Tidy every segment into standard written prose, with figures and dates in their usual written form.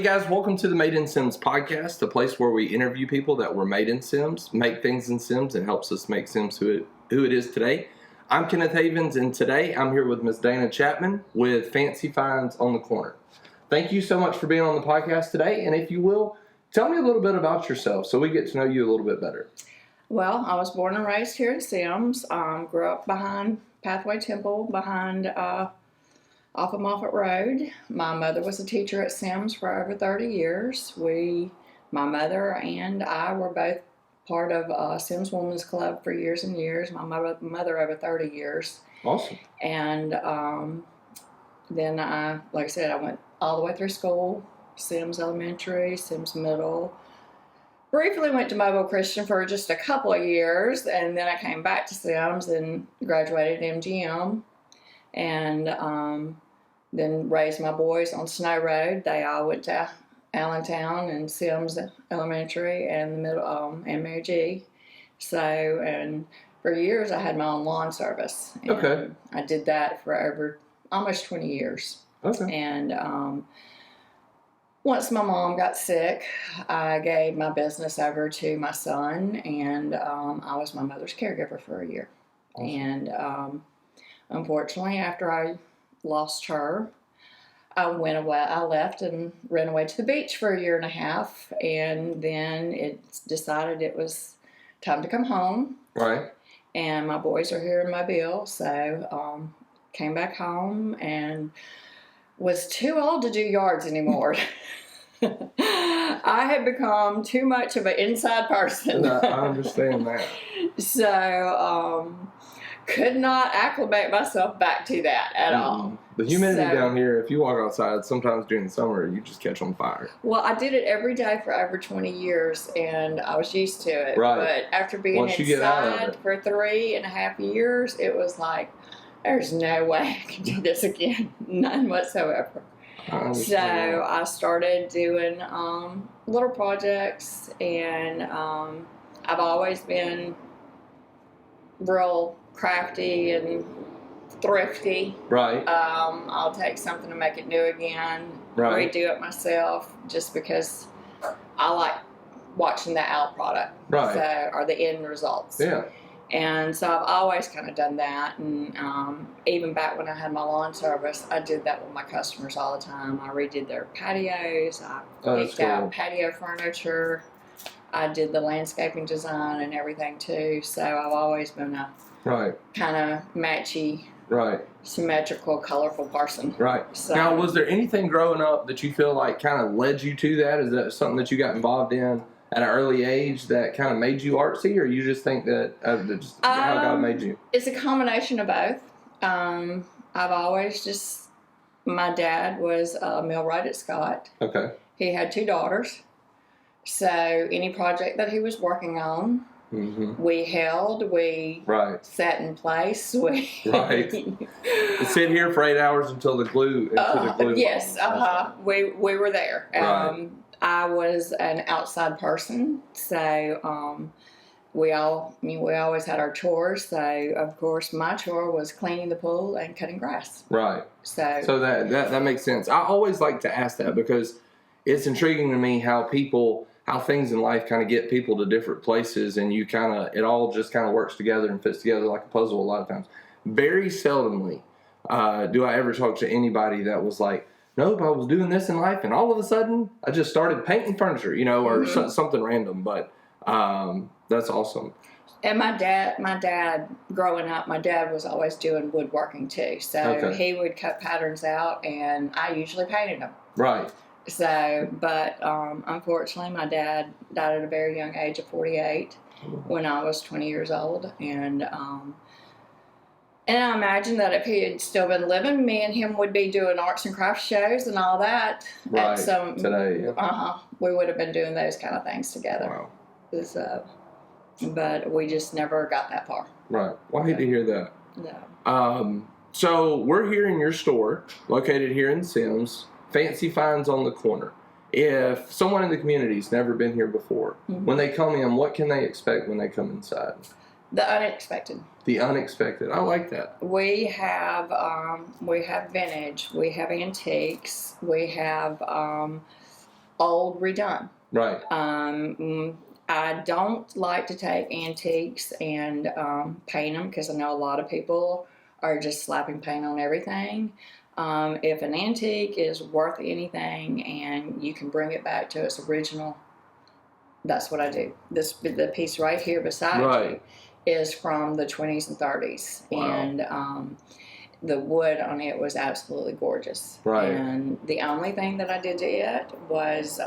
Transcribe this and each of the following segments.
Hey guys, welcome to the Made in Sims podcast, the place where we interview people that were made in Sims, make things in Sims, and helps us make Sims who it is today. I'm Kenneth Havens, and today I'm here with Miss Dana Chapman with Fancy Finds on the Corner. Thank you so much for being on the podcast today, and if you will, tell me a little bit about yourself so we get to know you a little bit better. Well, I was born and raised here in Sims. Grew up behind Pathway Temple, behind off of Moffett Road. My mother was a teacher at Sims for over 30 years. My mother and I were both part of Sims Women's Club for years and years. My mother over 30 years. Awesome. And then I went all the way through school, Sims Elementary, Sims Middle. Briefly went to Mobile Christian for just a couple of years, and then I came back to Sims and graduated MGM. And then raised my boys on Snow Road. They all went to Allentown and Sims Elementary and the middle and Mary G. So, and for years I had my own lawn service. And okay. I did that for over almost 20 years. Okay. And once my mom got sick, I gave my business over to my son, and I was my mother's caregiver for a year. Awesome. And unfortunately, after I lost her, I left and ran away to the beach for a year and a half, and then it decided it was time to come home. Right. And my boys are here in Mobile, so came back home and was too old to do yards anymore. I had become too much of an inside person. I understand that. So, could not acclimate myself back to that at all. The humidity down here, if you walk outside, sometimes during the summer, you just catch on fire. Well, I did it every day for over 20 years, and I was used to it. Right. But after being inside for 3.5 years, it was like, there's no way I can do this again. None whatsoever. So I started doing little projects, and I've always been real crafty and thrifty. Right. I'll take something and make it new again. Right. Redo it myself, just because I like watching the out product. Right. So, or the end results. Yeah. And so I've always kind of done that, and even back when I had my lawn service, I did that with my customers all the time. I redid their patios, I picked out patio furniture, I did the landscaping design and everything too. So I've always been a kind of matchy, symmetrical, colorful person. Right. So, now, was there anything growing up that you feel like kind of led you to that? Is that something that you got involved in at an early age that kind of made you artsy, or you just think that just how God made you? It's a combination of both. I've always my dad was a millwright at Scott. Okay. He had 2 daughters. So any project that he was working on, we sat in place. Sit here for 8 hours until the glue. Yes, we were there. I was an outside person, so we always had our chores. So of course, my chore was cleaning the pool and cutting grass. Right. So that makes sense. I always like to ask that because it's intriguing to me how things in life kind of get people to different places, and it all just kind of works together and fits together like a puzzle a lot of times. Very seldomly do I ever talk to anybody that was like, nope, I was doing this in life, and all of a sudden, I just started painting furniture, or something random. But that's awesome. And my dad, growing up, my dad was always doing woodworking too. So he would cut patterns out, and I usually painted them. Right. So, but unfortunately, my dad died at a very young age of 48 when I was 20 years old, and I imagine that if he had still been living, me and him would be doing arts and crafts shows and all that. Right. Today, yeah. We would have been doing those kind of things together. Wow. But we just never got that far. Right. Well, I hate to hear that. No. So we're here in your store, located here in Sims, Fancy Finds on the Corner. If someone in the community's never been here before, when they come in, what can they expect when they come inside? The unexpected. The unexpected. I like that. We have vintage. We have antiques. We have old redone. Right. I don't like to take antiques and paint them because I know a lot of people are just slapping paint on everything. If an antique is worth anything and you can bring it back to its original, that's what I do. The piece right here beside you is from the 20s and 30s. Wow. And the wood on it was absolutely gorgeous. Right. And the only thing that I did to it was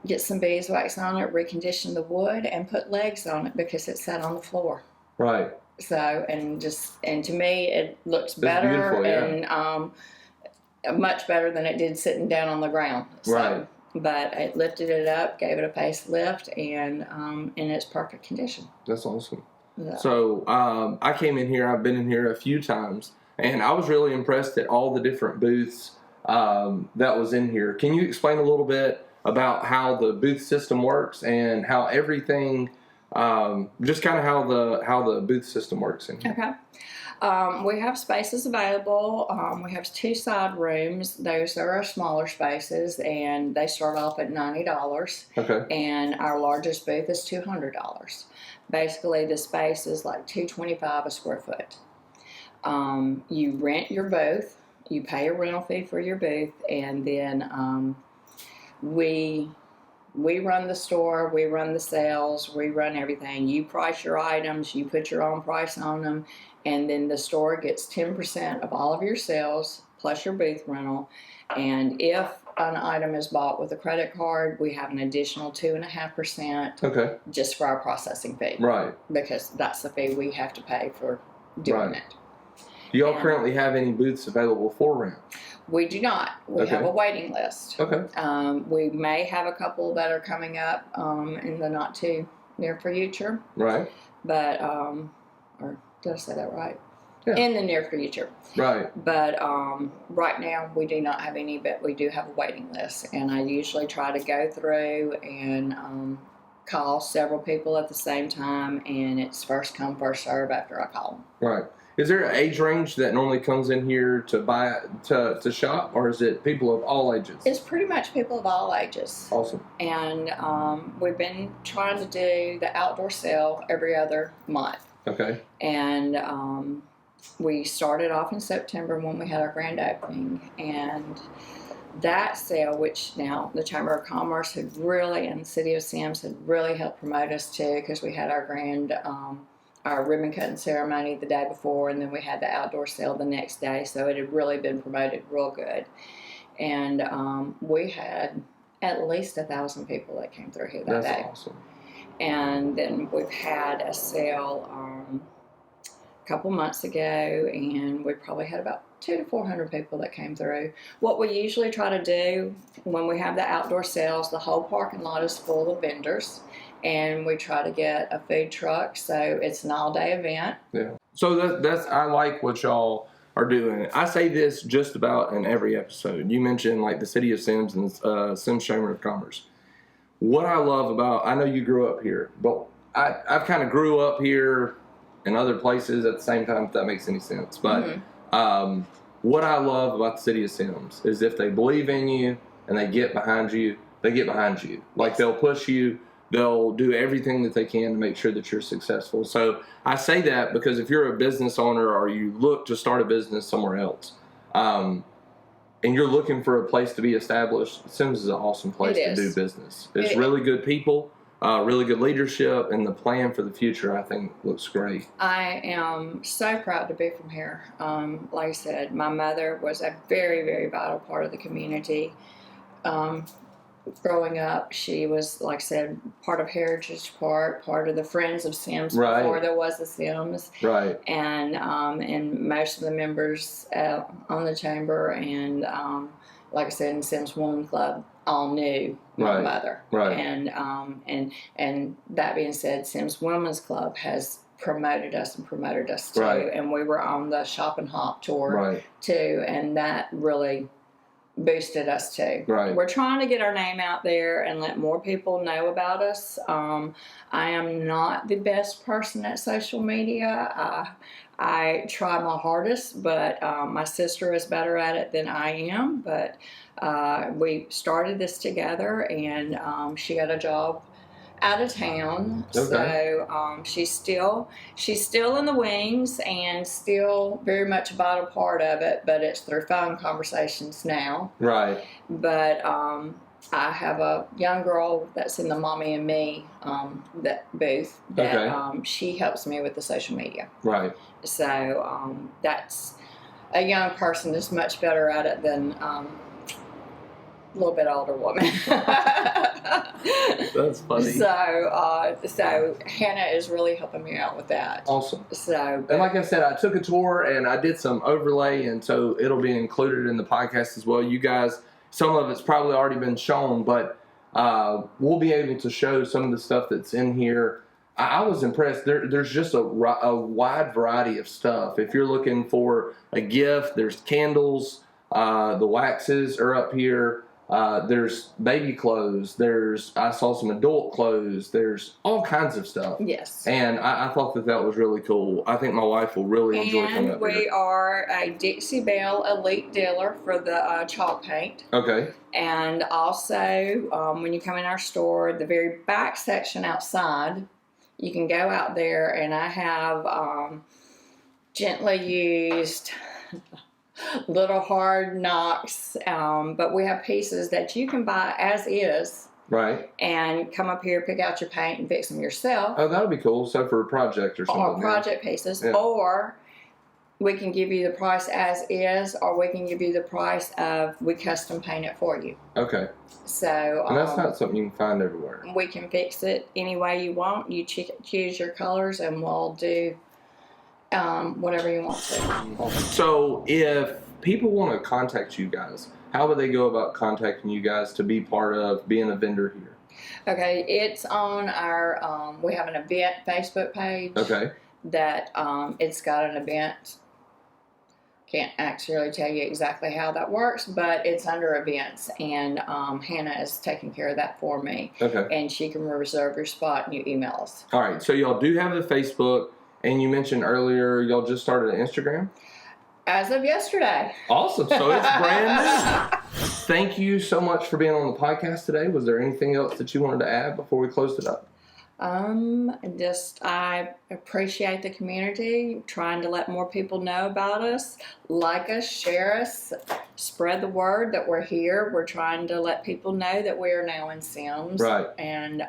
get some beeswax on it, recondition the wood, and put legs on it because it sat on the floor. Right. So, and to me, it looks better and much better than it did sitting down on the ground. So, right. But I lifted it up, gave it a facelift, and in its perfect condition. That's awesome. Yeah. So I came in here. I've been in here a few times, and I was really impressed at all the different booths that was in here. Can you explain a little bit about how the booth system works and how everything, just kind of how the booth system works in here? Okay. We have spaces available. We have 2 side rooms. Those are our smaller spaces, and they start off at $90. Okay. And our largest booth is $200. Basically, the space is like $225 a square foot. You rent your booth. You pay a rental fee for your booth, and then we run the store, we run the sales, we run everything. You price your items, you put your own price on them, and then the store gets 10% of all of your sales plus your booth rental. And if an item is bought with a credit card, we have an additional 2.5% okay. just for our processing fee. Right. Because that's the fee we have to pay for doing it. Do y'all currently have any booths available for rent? We do not. We have a waiting list. Okay. We may have a couple that are coming up in the not too near future. Right. But, or did I say that right? Yeah. In the near future. Right. But right now we do not have any, but we do have a waiting list. And I usually try to go through and call several people at the same time, and it's first come, first serve after I call them. Right. Is there an age range that normally comes in here to buy to shop, or is it people of all ages? It's pretty much people of all ages. Awesome. And we've been trying to do the outdoor sale every other month. Okay. And we started off in September when we had our grand opening, and that sale, which now the Chamber of Commerce had really, and the City of Sims had really helped promote us to, because we had our grand our ribbon cutting ceremony the day before, and then we had the outdoor sale the next day, so it had really been promoted real good. And we had at least 1,000 people that came through here that day. That's awesome. And then we've had a sale a couple months ago, and we probably had about 200 to 400 people that came through. What we usually try to do when we have the outdoor sales, the whole parking lot is full of vendors, and we try to get a food truck, so it's an all-day event. Yeah. So that's I like what y'all are doing. I say this just about in every episode. You mentioned like the City of Sims and Sims Chamber of Commerce. What I love about, I know you grew up here, but I've kind of grew up here in other places at the same time, if that makes any sense. But what I love about the City of Sims is if they believe in you and they get behind you, they get behind you. Like they'll push you. They'll do everything that they can to make sure that you're successful. So I say that because if you're a business owner or you look to start a business somewhere else, and you're looking for a place to be established, Sims is an awesome place to do business. It's really good people, really good leadership, and the plan for the future, I think, looks great. I am so proud to be from here. Like I said, my mother was a very, very vital part of the community. Growing up, she was, like I said, part of Heritage part of the Friends of Sims before there was the Sims. Right. And most of the members on the chamber and, like I said, in Sims Woman Club all knew my mother. Right. And that being said, Sims Women's Club has promoted us too. Right. And we were on the Shop and Hop tour too, and that really boosted us too. Right. We're trying to get our name out there and let more people know about us. I am not the best person at social media. I try my hardest, but my sister is better at it than I am. But we started this together, and she got a job out of town. Okay. So she's still in the wings and still very much about a part of it, but it's through phone conversations now. Right. But I have a young girl that's in the Mommy and Me that booth that Okay. She helps me with the social media. Right. So that's a young person that's much better at it than a little bit older woman. That's funny. So Hannah is really helping me out with that. Awesome. So, And like I said, I took a tour and I did some overlay, and so it'll be included in the podcast as well. You guys, some of it's probably already been shown, but we'll be able to show some of the stuff that's in here. I was impressed. There's just a wide variety of stuff. If you're looking for a gift, there's candles. The waxes are up here. There's baby clothes. I saw some adult clothes. There's all kinds of stuff. yes. And I thought that was really cool. I think my wife will really enjoy coming And up we here. are a Dixie Belle Elite dealer for the chalk paint. Okay. And also, when you come in our store, the very back section outside, you can go out there, and I have gently used little hard knocks, but we have pieces that you can buy as is Right. and come up here, pick out your paint, and fix them yourself. Oh, that would be cool. So for a project or something. Or project pieces, Yeah. or we can give you the price as is, or we can give you the price of we custom paint it for you. Okay. So And that's not something you can find everywhere. we can fix it any way you want. You choose your colors, and we'll do whatever you want to. So if people want to contact you guys, how would they go about contacting you guys to be part of being a vendor here? Okay, it's on our, we have an event Facebook page. Okay. That it's got an event. Can't actually tell you exactly how that works, but it's under events, and Hannah is taking care of that for me. Okay. And she can reserve your spot, and you email us. All right. So y'all do have the Facebook, and you mentioned earlier y'all just started an Instagram. As of yesterday. Awesome. So it's brand new. Thank you so much for being on the podcast today. Was there anything else that you wanted to add before we closed it up? I appreciate the community, trying to let more people know about us, like us, share us, spread the word that we're here. We're trying to let people know that we are now in Sims. Right. And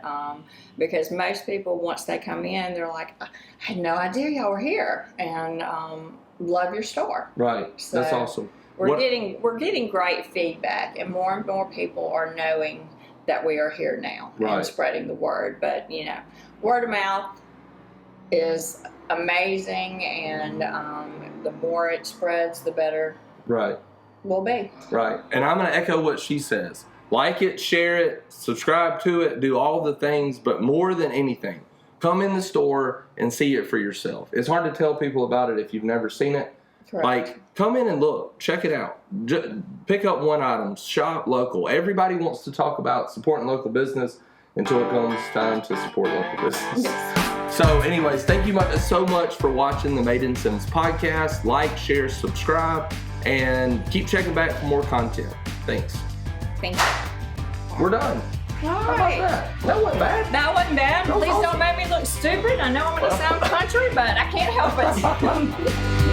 because most people, once they come in, they're like, I had no idea y'all were here, and love your store. Right. So that's awesome. We're getting great feedback, and more people are knowing that we are here now Right. and spreading the word. But word of mouth is amazing, and the more it spreads, the better Right. we'll be. Right. And I'm going to echo what she says. Like it, share it, subscribe to it, do all the things, but more than anything, come in the store and see it for yourself. It's hard to tell people about it if you've never seen it. Correct. Like, come in and look, check it out. Pick up one item, shop local. Everybody wants to talk about supporting local business until it comes time to support local business. Yes. So anyways, thank you so much for watching the Made in Sims podcast. Like, share, subscribe, and keep checking back for more content. Thanks. Thank you. We're done. All How about right. that? That wasn't bad. That wasn't bad. That was Please awesome. don't make me look stupid. I know I'm going to sound country, but I can't help it.